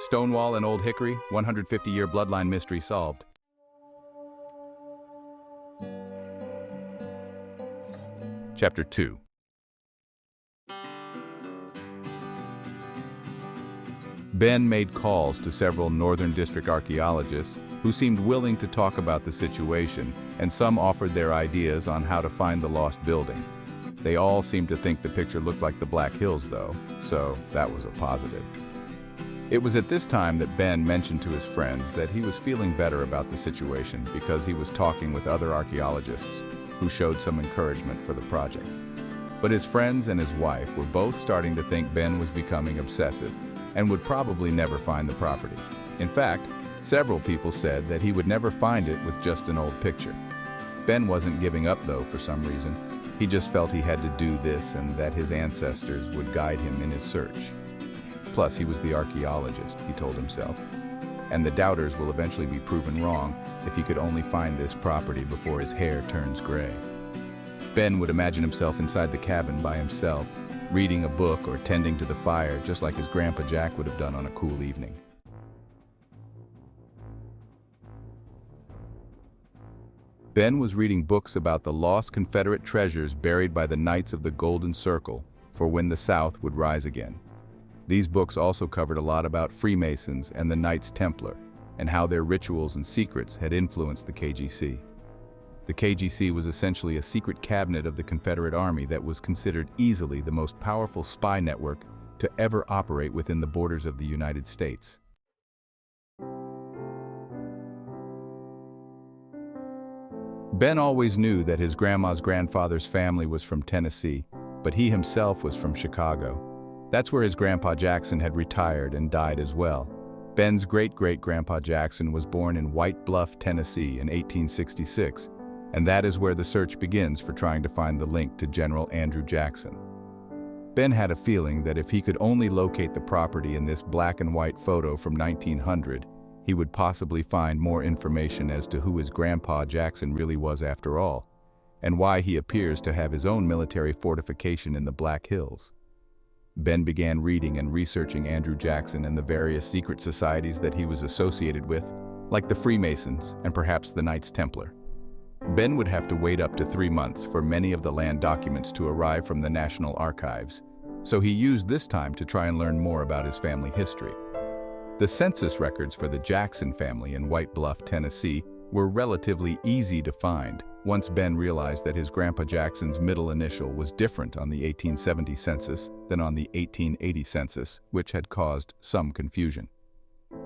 Stonewall and Old Hickory, 150-year bloodline mystery solved. Chapter 2. Ben made calls to several Northern District archaeologists who seemed willing to talk about the situation, and some offered their ideas on how to find the lost building. They all seemed to think the picture looked like the Black Hills, though, so that was a positive. It was at this time that Ben mentioned to his friends that he was feeling better about the situation because he was talking with other archaeologists who showed some encouragement for the project. But his friends and his wife were both starting to think Ben was becoming obsessive and would probably never find the property. In fact, several people said that he would never find it with just an old picture. Ben wasn't giving up, though, for some reason. He just felt he had to do this and that his ancestors would guide him in his search. Plus, he was the archaeologist, he told himself, and the doubters will eventually be proven wrong if he could only find this property before his hair turns gray. Ben would imagine himself inside the cabin by himself, reading a book or tending to the fire just like his Grandpa Jack would have done on a cool evening. Ben was reading books about the lost Confederate treasures buried by the Knights of the Golden Circle for when the South would rise again. These books also covered a lot about Freemasons and the Knights Templar, and how their rituals and secrets had influenced the KGC. The KGC was essentially a secret cabinet of the Confederate Army that was considered easily the most powerful spy network to ever operate within the borders of the United States. Ben always knew that his grandma's grandfather's family was from Tennessee, but he himself was from Chicago. That's where his Grandpa Jackson had retired and died as well. Ben's great-great-grandpa Jackson was born in White Bluff, Tennessee in 1866, and that is where the search begins for trying to find the link to General Andrew Jackson. Ben had a feeling that if he could only locate the property in this black and white photo from 1900, he would possibly find more information as to who his Grandpa Jackson really was after all, and why he appears to have his own military fortification in the Black Hills. Ben began reading and researching Andrew Jackson and the various secret societies that he was associated with, like the Freemasons and perhaps the Knights Templar. Ben would have to wait up to 3 months for many of the land documents to arrive from the National Archives, so he used this time to try and learn more about his family history. The census records for the Jackson family in White Bluff, Tennessee, were relatively easy to find once Ben realized that his Grandpa Jackson's middle initial was different on the 1870 census than on the 1880 census, which had caused some confusion.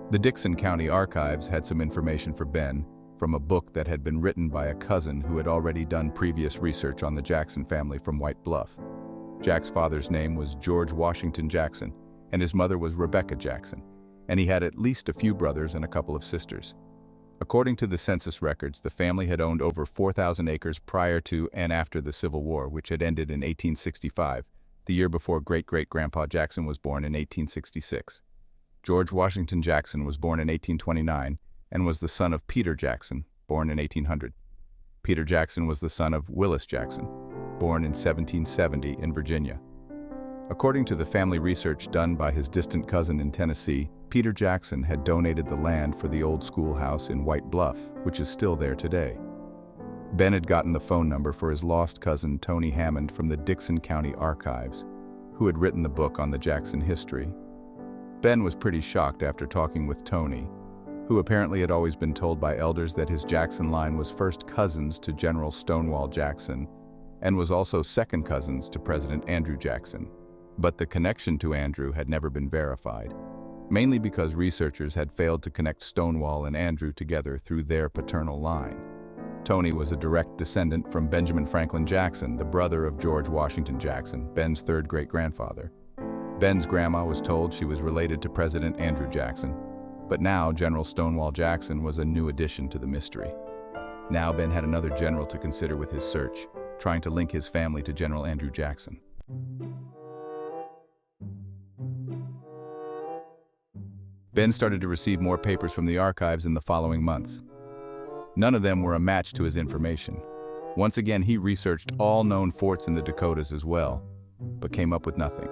The Dickson County Archives had some information for Ben from a book that had been written by a cousin who had already done previous research on the Jackson family from White Bluff. Jack's father's name was George Washington Jackson, and his mother was Rebecca Jackson, and he had at least a few brothers and a couple of sisters. According to the census records, the family had owned over 4,000 acres prior to and after the Civil War, which had ended in 1865, the year before great-great-grandpa Jackson was born in 1866. George Washington Jackson was born in 1829 and was the son of Peter Jackson, born in 1800. Peter Jackson was the son of Willis Jackson, born in 1770 in Virginia. According to the family research done by his distant cousin in Tennessee, Peter Jackson had donated the land for the old schoolhouse in White Bluff, which is still there today. Ben had gotten the phone number for his lost cousin Tony Hammond from the Dickson County Archives, who had written the book on the Jackson history. Ben was pretty shocked after talking with Tony, who apparently had always been told by elders that his Jackson line was first cousins to General Stonewall Jackson and was also second cousins to President Andrew Jackson. But the connection to Andrew had never been verified, mainly because researchers had failed to connect Stonewall and Andrew together through their paternal line. Tony was a direct descendant from Benjamin Franklin Jackson, the brother of George Washington Jackson, Ben's third great-grandfather. Ben's grandma was told she was related to President Andrew Jackson, but now General Stonewall Jackson was a new addition to the mystery. Now Ben had another general to consider with his search, trying to link his family to General Andrew Jackson. Ben started to receive more papers from the archives in the following months. None of them were a match to his information. Once again, he researched all known forts in the Dakotas as well, but came up with nothing.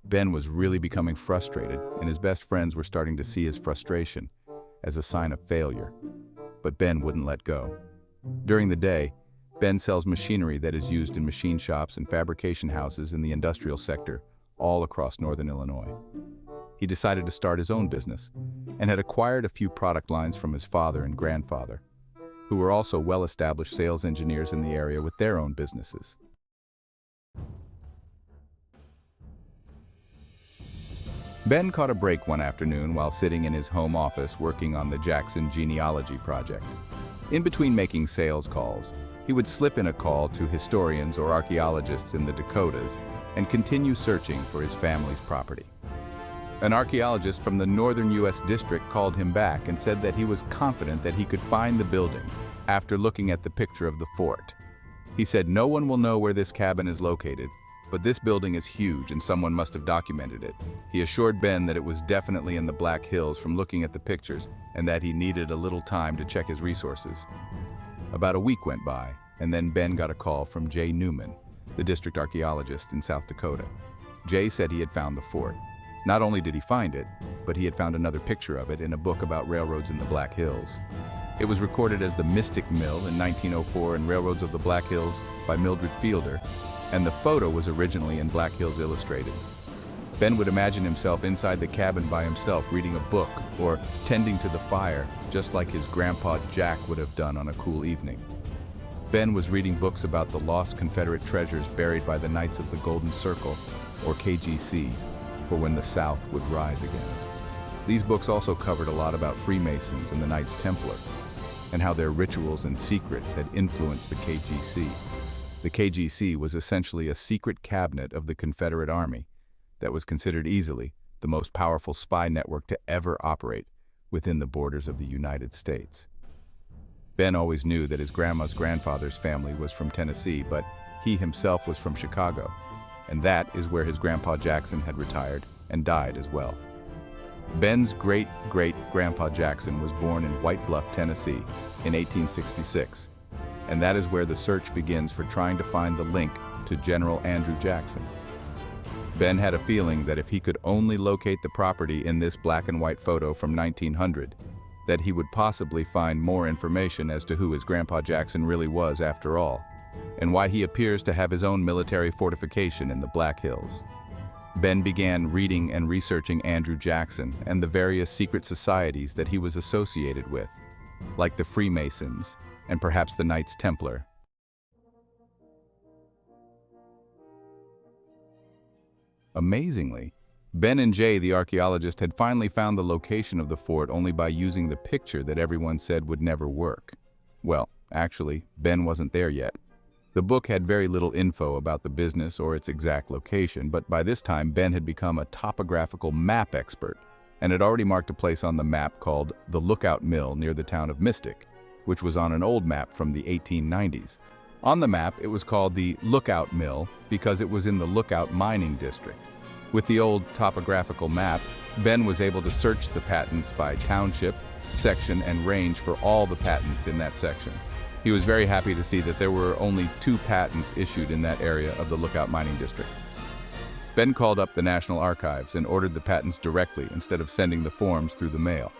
Ben was really becoming frustrated, and his best friends were starting to see his frustration as a sign of failure. But Ben wouldn't let go. During the day, Ben sells machinery that is used in machine shops and fabrication houses in the industrial sector all across northern Illinois. He decided to start his own business and had acquired a few product lines from his father and grandfather, who were also well-established sales engineers in the area with their own businesses. Ben caught a break one afternoon while sitting in his home office working on the Jackson genealogy project. In between making sales calls, he would slip in a call to historians or archaeologists in the Dakotas and continue searching for his family's property. An archaeologist from the northern U.S. district called him back and said that he was confident that he could find the building after looking at the picture of the fort. He said no one will know where this cabin is located, but this building is huge and someone must have documented it. He assured Ben that it was definitely in the Black Hills from looking at the pictures and that he needed a little time to check his resources. About a week went by, and then Ben got a call from Jay Newman, the district archaeologist in South Dakota. Jay said he had found the fort. Not only did he find it, but he had found another picture of it in a book about railroads in the Black Hills. It was recorded as the Mystic Mill in 1904 in Railroads of the Black Hills by Mildred Fielder, and the photo was originally in Black Hills Illustrated. Ben would imagine himself inside the cabin by himself reading a book or tending to the fire, just like his grandpa Jack would have done on a cool evening. Ben was reading books about the lost Confederate treasures buried by the Knights of the Golden Circle, or KGC, for when the South would rise again. These books also covered a lot about Freemasons and the Knights Templar, and how their rituals and secrets had influenced the KGC. The KGC was essentially a secret cabinet of the Confederate Army that was considered easily the most powerful spy network to ever operate within the borders of the United States. Ben always knew that his grandma's grandfather's family was from Tennessee, but he himself was from Chicago, and that is where his grandpa Jackson had retired and died as well. Ben's great-great-grandpa Jackson was born in White Bluff, Tennessee in 1866, and that is where the search begins for trying to find the link to General Andrew Jackson. Ben had a feeling that if he could only locate the property in this black and white photo from 1900, that he would possibly find more information as to who his grandpa Jackson really was after all, and why he appears to have his own military fortification in the Black Hills. Ben began reading and researching Andrew Jackson and the various secret societies that he was associated with, like the Freemasons and perhaps the Knights Templar. Amazingly, Ben and Jay, the archaeologist, had finally found the location of the fort only by using the picture that everyone said would never work. Well, actually, Ben wasn't there yet. The book had very little info about the business or its exact location, but by this time Ben had become a topographical map expert and had already marked a place on the map called the Lookout Mill near the town of Mystic, which was on an old map from the 1890s. On the map, it was called the Lookout Mill because it was in the Lookout mining district. With the old topographical map, Ben was able to search the patents by township, section, and range for all the patents in that section. He was very happy to see that there were only 2 patents issued in that area of the Lookout mining district. Ben called up the National Archives and ordered the patents directly instead of sending the forms through the mail.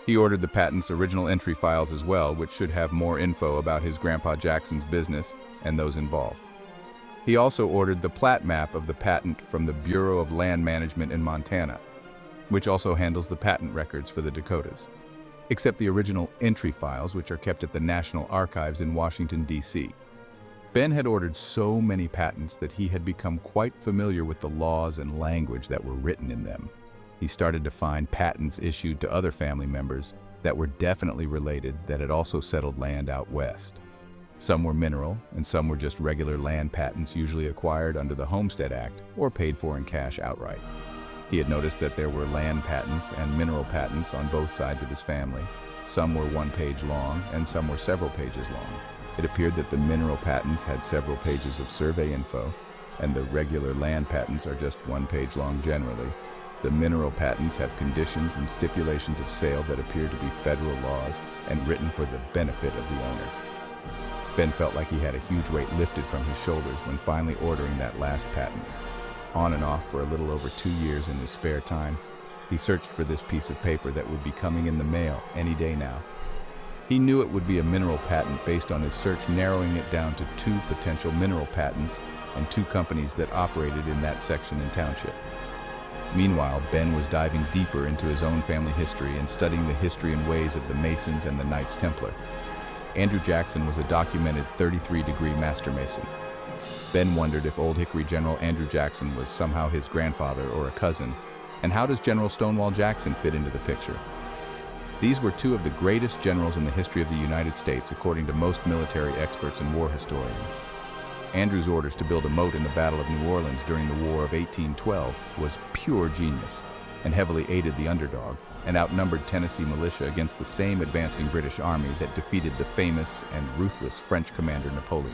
He ordered the patents' original entry files as well, which should have more info about his grandpa Jackson's business and those involved. He also ordered the plat map of the patent from the Bureau of Land Management in Montana, which also handles the patent records for the Dakotas, except the original entry files, which are kept at the National Archives in Washington, D.C. Ben had ordered so many patents that he had become quite familiar with the laws and language that were written in them. He started to find patents issued to other family members that were definitely related that had also settled land out west. Some were mineral, and some were just regular land patents usually acquired under the Homestead Act or paid for in cash outright. He had noticed that there were land patents and mineral patents on both sides of his family. Some were 1 page long, and some were several pages long. It appeared that the mineral patents had several pages of survey info, and the regular land patents are just 1 page long generally. The mineral patents have conditions and stipulations of sale that appear to be federal laws and written for the benefit of the owner. Ben felt like he had a huge weight lifted from his shoulders when finally ordering that last patent. On and off for a little over 2 years in his spare time, he searched for this piece of paper that would be coming in the mail any day now. He knew it would be a mineral patent based on his search, narrowing it down to 2 potential mineral patents and 2 companies that operated in that section and township. Meanwhile, Ben was diving deeper into his own family history and studying the history and ways of the Masons and the Knights Templar. Andrew Jackson was a documented 33-degree Master Mason. Ben wondered if Old Hickory General Andrew Jackson was somehow his grandfather or a cousin, and how does General Stonewall Jackson fit into the picture? These were 2 of the greatest generals in the history of the United States, according to most military experts and war historians. Andrew's orders to build a moat in the Battle of New Orleans during the War of 1812 was pure genius, and heavily aided the underdog, and outnumbered Tennessee militia against the same advancing British army that defeated the famous and ruthless French commander Napoleon.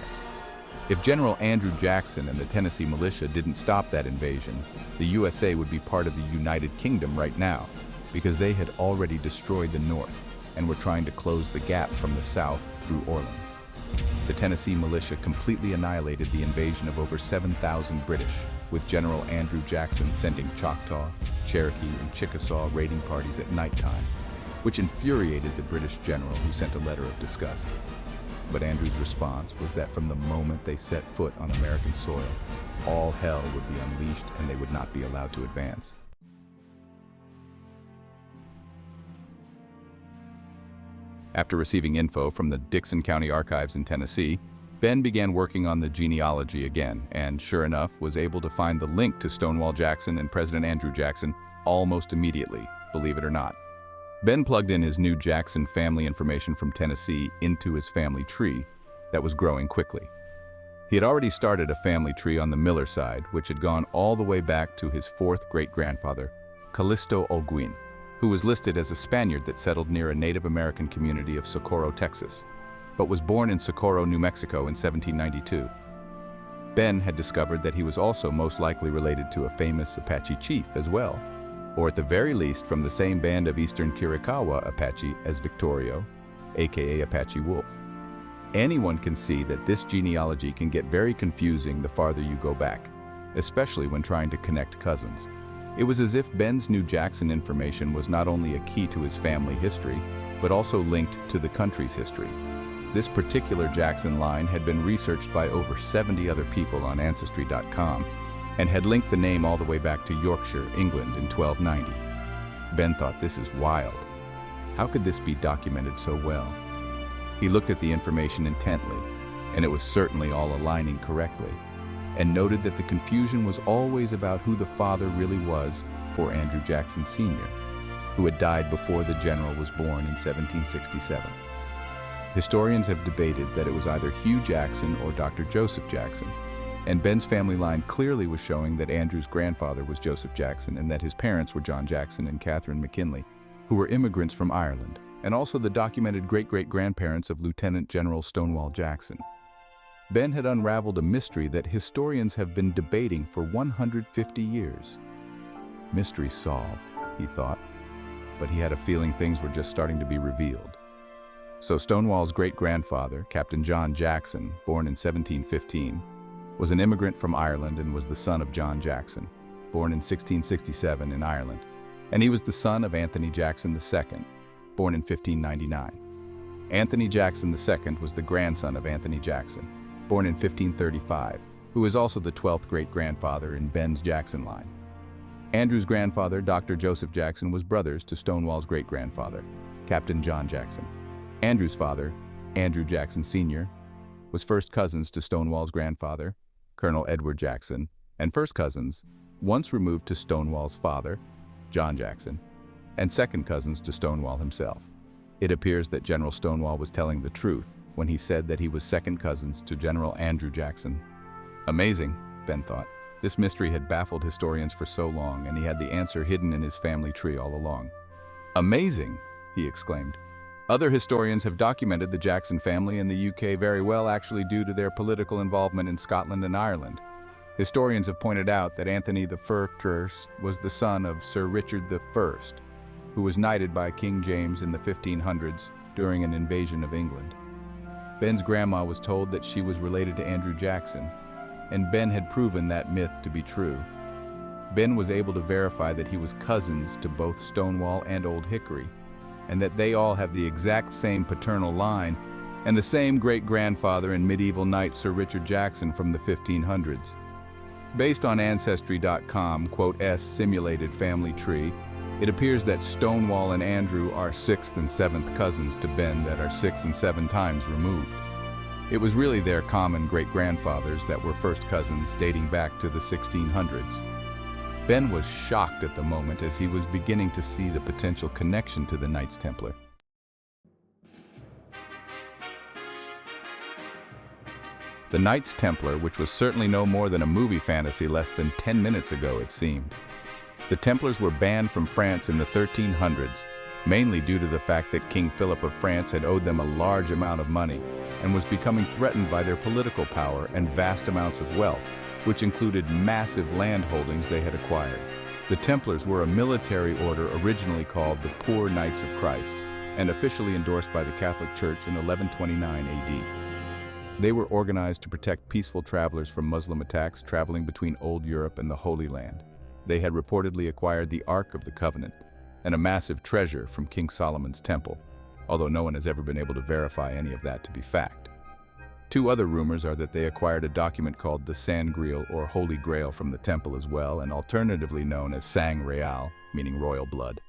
If General Andrew Jackson and the Tennessee militia didn't stop that invasion, the USA would be part of the United Kingdom right now, because they had already destroyed the North and were trying to close the gap from the South through Orleans. The Tennessee militia completely annihilated the invasion of over 7,000 British, with General Andrew Jackson sending Choctaw, Cherokee, and Chickasaw raiding parties at nighttime, which infuriated the British general, who sent a letter of disgust. But Andrew's response was that from the moment they set foot on American soil, all hell would be unleashed and they would not be allowed to advance. After receiving info from the Dickson County Archives in Tennessee, Ben began working on the genealogy again, and sure enough, was able to find the link to Stonewall Jackson and President Andrew Jackson almost immediately, believe it or not. Ben plugged in his new Jackson family information from Tennessee into his family tree that was growing quickly. He had already started a family tree on the Miller side, which had gone all the way back to his 4th great-grandfather, Callisto Holguin, who was listed as a Spaniard that settled near a Native American community of Socorro, Texas, but was born in Socorro, New Mexico in 1792. Ben had discovered that he was also most likely related to a famous Apache chief as well, or at the very least from the same band of Eastern Chiricahua Apache as Victorio, aka Apache Wolf. Anyone can see that this genealogy can get very confusing the farther you go back, especially when trying to connect cousins. It was as if Ben's new Jackson information was not only a key to his family history, but also linked to the country's history. This particular Jackson line had been researched by over 70 other people on Ancestry.com and had linked the name all the way back to Yorkshire, England in 1290. Ben thought, this is wild. How could this be documented so well? He looked at the information intently, and it was certainly all aligning correctly, and noted that the confusion was always about who the father really was for Andrew Jackson Sr., who had died before the general was born in 1767. Historians have debated that it was either Hugh Jackson or Dr. Joseph Jackson, and Ben's family line clearly was showing that Andrew's grandfather was Joseph Jackson and that his parents were John Jackson and Catherine McKinley, who were immigrants from Ireland, and also the documented great-great-grandparents of Lieutenant General Stonewall Jackson. Ben had unraveled a mystery that historians have been debating for 150 years. Mystery solved, he thought, but he had a feeling things were just starting to be revealed. So Stonewall's great-grandfather, Captain John Jackson, born in 1715, was an immigrant from Ireland and was the son of John Jackson, born in 1667 in Ireland, and he was the son of Anthony Jackson II, born in 1599. Anthony Jackson II was the grandson of Anthony Jackson, born in 1535, who is also the 12th great-grandfather in Ben's Jackson line. Andrew's grandfather, Dr. Joseph Jackson, was brothers to Stonewall's great-grandfather, Captain John Jackson. Andrew's father, Andrew Jackson Sr., was first cousins to Stonewall's grandfather, Colonel Edward Jackson, and first cousins, once removed to Stonewall's father, John Jackson, and second cousins to Stonewall himself. It appears that General Stonewall was telling the truth when he said that he was second cousins to General Andrew Jackson. Amazing, Ben thought. This mystery had baffled historians for so long, and he had the answer hidden in his family tree all along. Amazing, he exclaimed. Other historians have documented the Jackson family in the UK very well, actually due to their political involvement in Scotland and Ireland. Historians have pointed out that Anthony I was the son of Sir Richard I, who was knighted by King James in the 1500s during an invasion of England. Ben's grandma was told that she was related to Andrew Jackson, and Ben had proven that myth to be true, Ben was able to verify that he was cousins to both Stonewall and Old Hickory, and that they all have the exact same paternal line and the same great-grandfather and medieval knight Sir Richard Jackson from the 1500s. Based on Ancestry.com, S simulated family tree, it appears that Stonewall and Andrew are 6th and 7th cousins to Ben that are 6 and 7 times removed. It was really their common great-grandfathers that were first cousins dating back to the 1600s. Ben was shocked at the moment as he was beginning to see the potential connection to the Knights Templar. The Knights Templar, which was certainly no more than a movie fantasy less than 10 minutes ago, it seemed. The Templars were banned from France in the 1300s, mainly due to the fact that King Philip of France had owed them a large amount of money and was becoming threatened by their political power and vast amounts of wealth, which included massive land holdings they had acquired. The Templars were a military order originally called the Poor Knights of Christ and officially endorsed by the Catholic Church in 1129 AD. They were organized to protect peaceful travelers from Muslim attacks traveling between Old Europe and the Holy Land. They had reportedly acquired the Ark of the Covenant and a massive treasure from King Solomon's temple, although no one has ever been able to verify any of that to be fact. Two other rumors are that they acquired a document called the Sangreal or Holy Grail from the temple as well, and alternatively known as Sang Real, meaning royal blood.